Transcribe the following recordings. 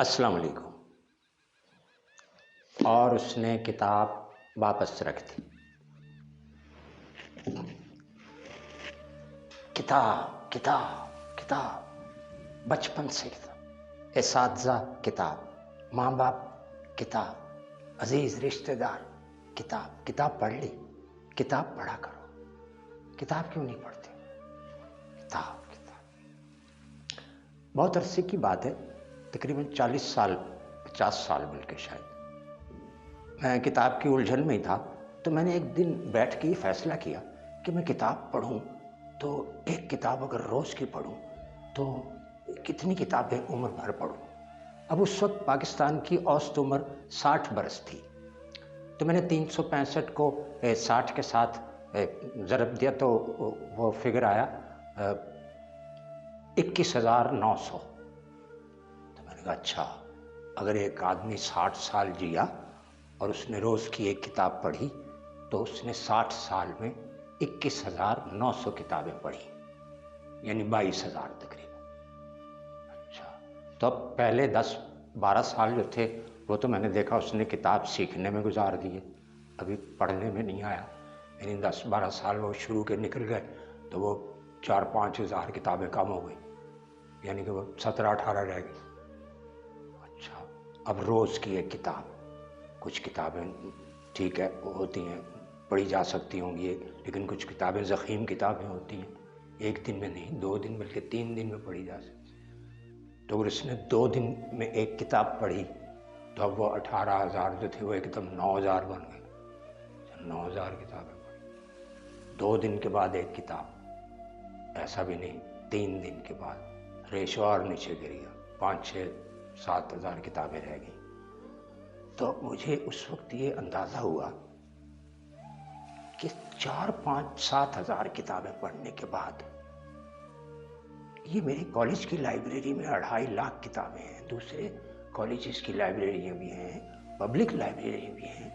السلام علیکم۔ اور اس نے کتاب واپس رکھ دی۔ کتاب کتاب کتاب، بچپن سے کتاب، اساتذہ کتاب، ماں باپ کتاب، عزیز رشتہ دار کتاب۔ کتاب پڑھ لی؟ کتاب پڑھا کرو۔ کتاب کیوں نہیں پڑھتے؟ کتاب کتاب۔ بہت عرصے کی بات ہے، تقریباً 40 سال 50 سال بلکہ شاید، میں کتاب کی الجھن میں ہی تھا، تو میں نے ایک دن بیٹھ کے یہ فیصلہ کیا کہ میں کتاب پڑھوں تو ایک کتاب اگر روز کی پڑھوں تو کتنی کتابیں عمر بھر پڑھوں۔ اب اس وقت پاکستان کی اوسط عمر 60 برس تھی، تو میں نے 365 کو 60 کے ساتھ ضرب دیا تو وہ فگر آیا 21,900۔ تو میں نے کہا اچھا، اگر ایک آدمی 60 سال جیا اور اس نے روز کی ایک کتاب پڑھی تو اس نے 60 سال میں 21,900 کتابیں پڑھی، یعنی 22,000 تقریباً۔ اچھا، تو اب پہلے 10-12 سال جو تھے وہ تو میں نے دیکھا اس نے کتاب سیکھنے میں گزار دیے، ابھی پڑھنے میں نہیں آیا، یعنی 10-12 سال وہ شروع کے نکل گئے تو وہ 4-5 ہزار کتابیں کم ہو گئی، یعنی کہ وہ 17-18 رہ گئی۔ اچھا، اب روز کی ایک کتاب، کچھ کتابیں ٹھیک ہے ہوتی ہیں پڑھی جا سکتی ہوں گی، لیکن کچھ کتابیں ضخیم کتابیں ہوتی ہیں، ایک دن میں نہیں 2 دن بلکہ 3 دن میں پڑھی جا سکتی ہیں۔ تو اگر اس نے 2 دن میں ایک کتاب پڑھی تو اب وہ 18,000 جو تھے وہ ایک دم 9,000 بن گئے۔ 9,000 کتابیں پڑھی 2 دن کے بعد ایک کتاب، ایسا بھی نہیں 3 دن کے بعد ریشو اور نیچے گر گیا، 5-6-7 ہزار کتابیں رہ گئیں۔ تو مجھے اس وقت یہ اندازہ ہوا کہ 4-5-7 ہزار کتابیں پڑھنے کے بعد یہ میری کالج کی لائبریری میں 2.5 لاکھ کتابیں ہیں، دوسرے کالجز کی لائبریریاں بھی ہیں، پبلک لائبریریاں بھی ہیں،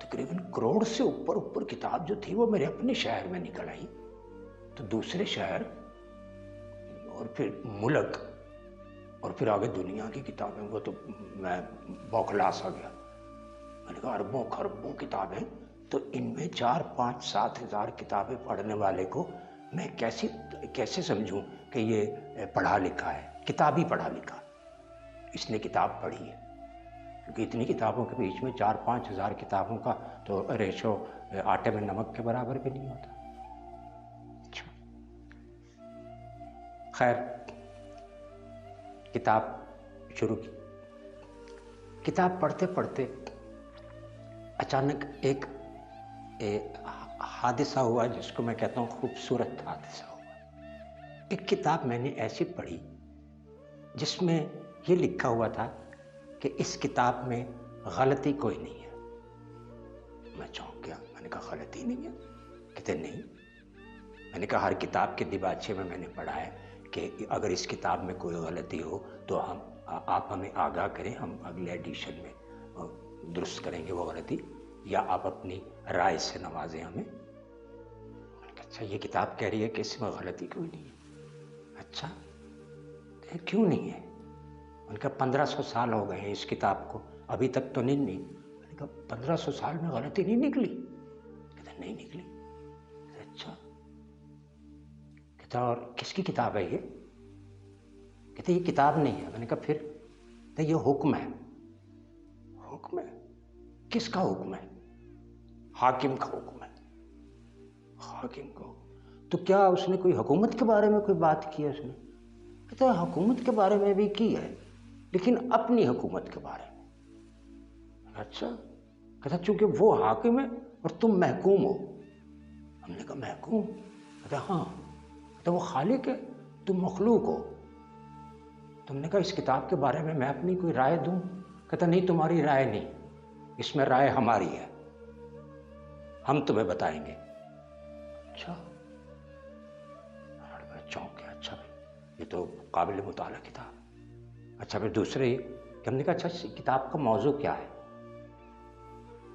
تقریباً 1 کروڑ سے اوپر کتاب جو تھی وہ میرے اپنے شہر میں نکل آئی، تو دوسرے شہر اور پھر ملک اور پھر آگے دنیا کی کتابیں، وہ تو میں بوکھلا سا گیا۔ میں نے کہا اربوں خربوں کتابیں، تو ان میں 4-5-7 ہزار کتابیں پڑھنے والے کو میں کیسے سمجھوں کہ یہ پڑھا لکھا ہے، کتابی پڑھا لکھا، اس نے کتاب پڑھی ہے، کیونکہ اتنی کتابوں کے بیچ میں 4-5 ہزار کتابوں کا تو ریشو آٹے میں نمک کے برابر بھی نہیں ہوتا۔ اچھا، خیر، کتاب شروع کی، کتاب پڑھتے پڑھتے اچانک ایک حادثہ ہوا جس کو میں کہتا ہوں خوبصورت حادثہ ہوا۔ ایک کتاب میں نے ایسی پڑھی جس میں یہ لکھا ہوا تھا کہ اس کتاب میں غلطی کوئی نہیں ہے۔ میں چونک گیا، میں نے کہا غلطی نہیں ہے؟ کہتے نہیں۔ میں نے کہا ہر کتاب کے دیباچے میں نے پڑھا ہے کہ اگر اس کتاب میں کوئی غلطی ہو تو آپ ہمیں آگاہ کریں، ہم اگلے ایڈیشن میں درست کریں گے وہ غلطی، یا آپ اپنی رائے سے نوازیں ہمیں۔ اچھا، یہ کتاب کہہ رہی ہے کہ اس میں غلطی کوئی نہیں ہے۔ اچھا، کیوں نہیں ہے؟ ان کا 1500 سال ہو گئے ہیں اس کتاب کو، ابھی تک تو نہیں۔ میں نے کہا 1500 سال میں غلطی نہیں نکلی؟ کہتا نہیں نکلی۔ اچھا، کہتا اور کس کی کتاب ہے یہ؟ کہتے یہ کتاب نہیں ہے۔ میں نے کہا پھر؟ کہتا یہ حکم ہے۔ حکم ہے؟ کس کا حکم ہے؟ حاکم کا حکم ہے۔ حاکم کا حکم؟ تو کیا اس نے کوئی حکومت کے بارے میں کوئی بات کی ہے اس نے؟ کہتا ہے حکومت کے بارے میں بھی کی ہے، لیکن اپنی حکومت کے بارے میں۔ اچھا، کہتا چونکہ وہ حاکم ہے اور تم محکوم ہو۔ ہم نے کہا محکوم؟ کہتا ہاں۔ کہتا وہ خالق ہے، تم مخلوق ہو۔ تم نے کہا اس کتاب کے بارے میں اپنی کوئی رائے دوں؟ کہتا نہیں، تمہاری رائے نہیں، اس میں رائے ہماری ہے، ہم تمہیں بتائیں گے۔ اچھا، میں چونک گیا، اچھا بھائی یہ تو قابل مطالعہ کتاب۔ اچھا پھر دوسرے ہم نے کہا اچھا کتاب کا موضوع کیا ہے،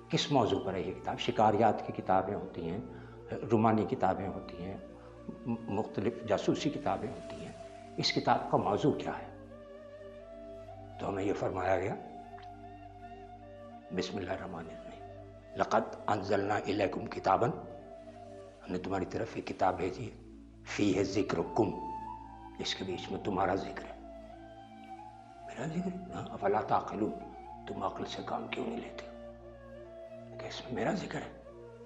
کس موضوع پر ہے یہ کتاب؟ شکاریات کی کتابیں ہوتی ہیں، رومانی کتابیں ہوتی ہیں، مختلف جاسوسی کتابیں ہوتی ہیں، اس کتاب کا موضوع کیا ہے؟ تو ہمیں یہ فرمایا گیا بسم اللہ الرحمن الرحیم لقد انزلنا الیکم کتابا، ہم نے تمہاری طرف ایک کتاب بھیجی ہے، فیہ ذکرکم، اس کے بیچ میں تمہارا ذکر ہے، میرا ذکر ہے، افلا تعقلون، تم عقل سے کام کیوں نہیں لیتے کہ اس میں میرا ذکر ہے؟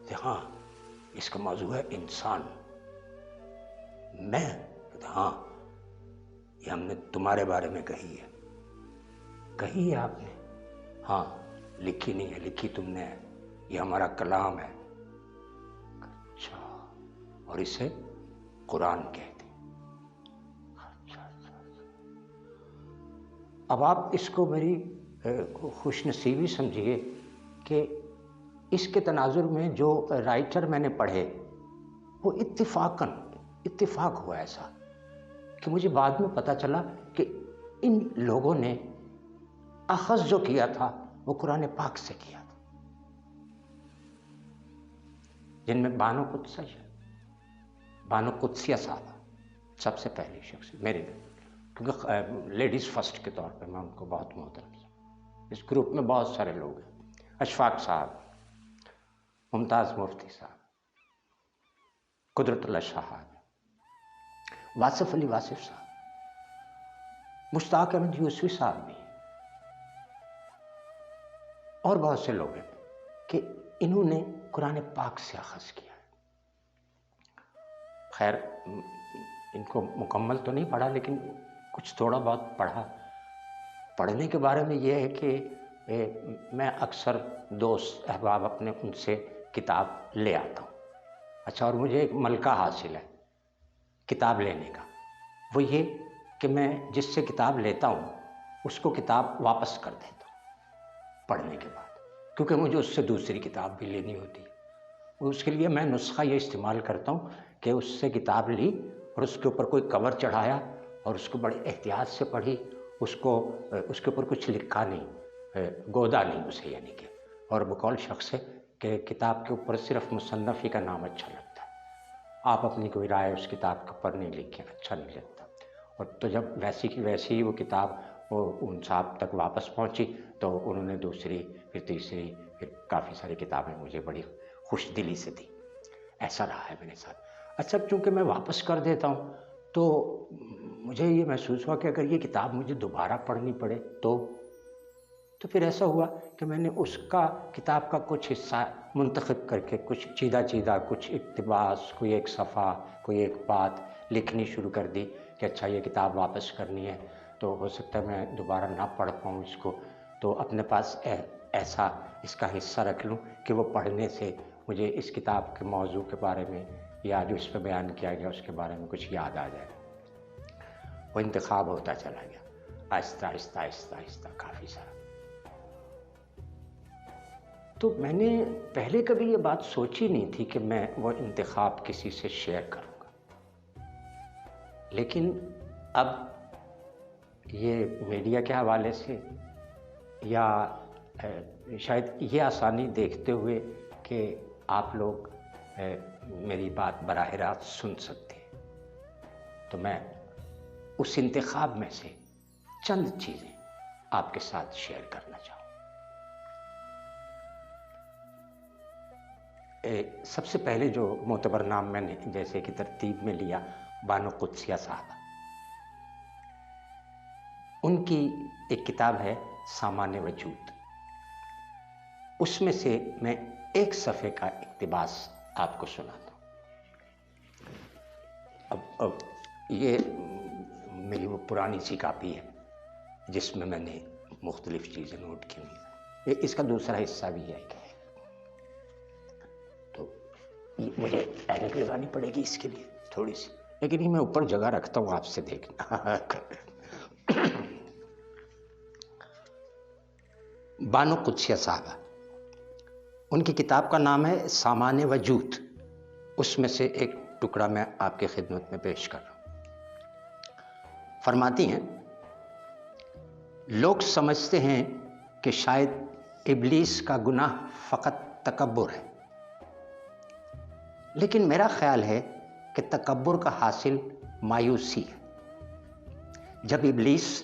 کہ ہاں اس کا موضوع ہے انسان، میں ہاں یہ ہم نے تمہارے بارے میں کہی ہے آپ نے، ہاں لکھی نہیں ہے، لکھی تم نے ہے، یہ ہمارا کلام ہے، اچھا، اور اسے قرآن کہتے ہیں، اچھا۔ اب آپ اس کو میری خوش نصیبی سمجھیے کہ اس کے تناظر میں جو رائٹر میں نے پڑھے وہ اتفاق ہوا ایسا کہ مجھے بعد میں پتہ چلا کہ ان لوگوں نے اخذ جو کیا تھا وہ قرآن پاک سے کیا تھا، جن میں بانو قدسیہ صاحب سب سے پہلی شخص میرے لیے، کیونکہ لیڈیز فرسٹ کے طور پہ میں ان کو بہت محترم سمجھتا ہوں۔ اس گروپ میں بہت سارے لوگ ہیں، اشفاق صاحب، ممتاز مفتی صاحب، قدرت اللہ شہاد، واصف علی واصف صاحب، مشتاق احمد یوسفی صاحب بھی، اور بہت سے لوگ ہیں کہ انہوں نے قرآن پاک سے اخذ کیا ہے۔ خیر ان کو مکمل تو نہیں پڑھا لیکن کچھ تھوڑا بہت پڑھا۔ پڑھنے کے بارے میں یہ ہے کہ میں اکثر دوست احباب اپنے ان سے کتاب لے آتا ہوں، اچھا، اور مجھے ایک ملکہ حاصل ہے کتاب لینے کا، وہ یہ کہ میں جس سے کتاب لیتا ہوں اس کو کتاب واپس کر دیتا ہوں پڑھنے کے بعد، کیونکہ مجھے اس سے دوسری کتاب بھی لینی ہوتی ہے۔ اس کے لیے میں نسخہ یہ استعمال کرتا ہوں کہ اس سے کتاب لی اور اس کے اوپر کوئی کور چڑھایا اور اس کو بڑے احتیاط سے پڑھی، اس کے اوپر کچھ لکھا نہیں، گودا نہیں اسے، یعنی کہ، اور بقول شخص ہے کہ کتاب کے اوپر صرف مصنف ہی کا نام اچھا لگتا ہے، آپ اپنی کوئی رائے اس کتاب کے اوپر نہیں لکھیں، اچھا نہیں لگتا۔ اور تو جب ویسی کی ویسی وہ کتاب وہ ان صاحب تک واپس پہنچی تو انہوں نے دوسری پھر تیسری پھر کافی ساری کتابیں مجھے بڑی خوش دلی سے دی۔ ایسا رہا ہے میرے ساتھ۔ اچھا، چونکہ میں واپس کر دیتا ہوں تو مجھے یہ محسوس ہوا کہ اگر یہ کتاب مجھے دوبارہ پڑھنی پڑے تو پھر ایسا ہوا کہ میں نے اس کا کتاب کا کچھ حصہ منتخب کر کے کچھ چیدہ کچھ اقتباس، کوئی ایک صفحہ، کوئی ایک بات لکھنی شروع کر دی کہ اچھا یہ کتاب واپس کرنی ہے تو ہو سکتا ہے میں دوبارہ نہ پڑھ پاؤں اس کو، تو اپنے پاس ایسا اس کا حصہ رکھ لوں کہ وہ پڑھنے سے مجھے اس کتاب کے موضوع کے بارے میں یا جو اس پہ بیان کیا گیا اس کے بارے میں کچھ یاد آ جائے۔ وہ انتخاب ہوتا چلا گیا آہستہ آہستہ آہستہ آہستہ کافی سارا۔ تو میں نے پہلے کبھی یہ بات سوچی نہیں تھی کہ میں وہ انتخاب کسی سے شیئر کروں گا، لیکن اب یہ میڈیا کے حوالے سے یا شاید یہ آسانی دیکھتے ہوئے کہ آپ لوگ میری بات براہ راست سن سکتے ہیں، تو میں اس انتخاب میں سے چند چیزیں آپ کے ساتھ شیئر کرنا چاہوں۔ سب سے پہلے جو معتبر نام میں نے جیسے کہ ترتیب میں لیا بانو قدسیہ صاحبہ، ان کی ایک کتاب ہے سامان وجود، اس میں سے میں ایک صفحے کا اقتباس آپ کو سناتا ہوں۔ اب یہ میری وہ پرانی سی کاپی ہے جس میں نے مختلف چیزیں نوٹ کی ہوئی، اس کا دوسرا حصہ بھی ہے کہ تو مجھے اینک لگانی پڑے گی اس کے لیے تھوڑی سی، لیکن یہ میں اوپر جگہ رکھتا ہوں آپ سے دیکھنا۔ بانو قدسیہ صاحبہ، ان کی کتاب کا نام ہے سامان وجود، اس میں سے ایک ٹکڑا میں آپ کی خدمت میں پیش کر رہا ہوں۔ فرماتی ہیں، لوگ سمجھتے ہیں کہ شاید ابلیس کا گناہ فقط تکبر ہے، لیکن میرا خیال ہے کہ تکبر کا حاصل مایوسی ہے۔ جب ابلیس